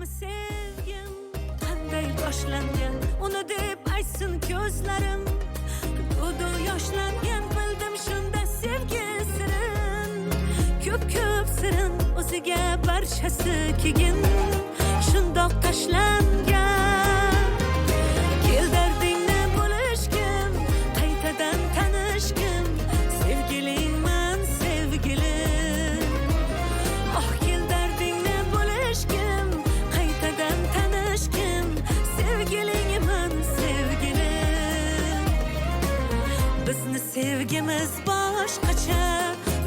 mi sevgim qanday boshlangan uni deb aytsin ko'zlarim to'du yoshlangan bildim shunda sevgi sirin ko'p sirin o'ziga barchasi kegin shundoq tashlangan kel dardingni bo'lishgim qaytadan tanishgim sevgilingman sevgilim oh kel dardingni bo'lishgim qaytadan tanishgim sevgilingman sevgilim bizni sevgimiz boshqacha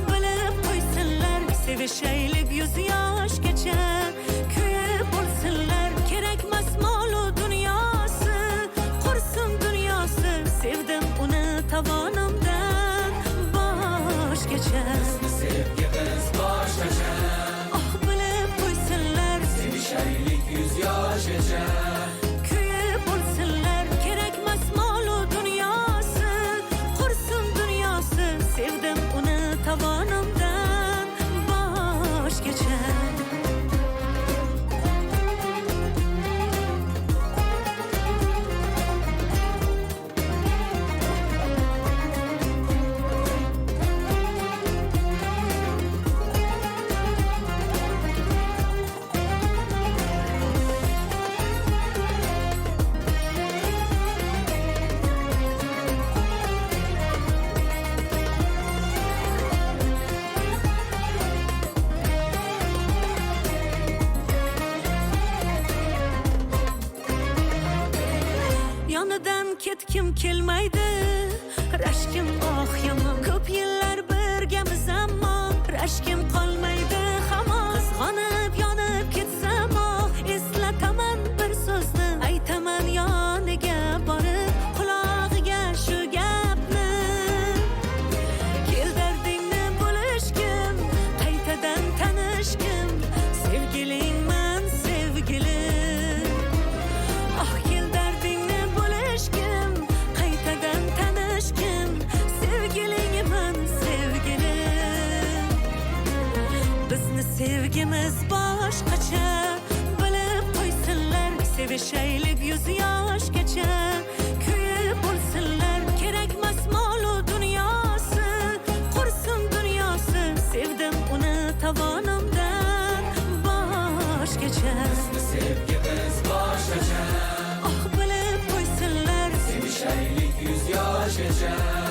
bilib qo'ysinlar sevishaylik yuz yoshgacha kuyib bo'lsinlar kerakmas molu dunyosi qursin dunyosi sevdim uni tovonimdan boshgacha bizni sevgimiz boshqacha oh bilib qo'ysinlar sevishaylik yuz yoshgacha kuyib bo'lsinlar kerakmas molu dunyosi qursin dunyosi sevdim uni tovonimdan boshgacha yonidan ketkim kelmaydi rashkim oh yomon ko'p yillar birgamiz ammo rashkim qolmaydi hamon qizg'onib yonib ketsam eslataman bir so'zni aytaman yoniga borib qulog'iga shu gapni kel dardingni bo'lishgim qaytadan tanishgim sevgilingman sevgilim oh kel dardingni bo'lishgim qaytadan tanishgim sevgilingman sevgilim bizni sevgimiz boshqacha bilib qo'ysinlar sevishaylik yuz yoshgacha kuyib bo'lsinlar kerakmas molu dunyosi qursin dunyosi sevdim uni tovonimdan boshgacha bizni sevgimiz boshqacha oh bilib qo'ysinlar sevishaylik yuz yoshgacha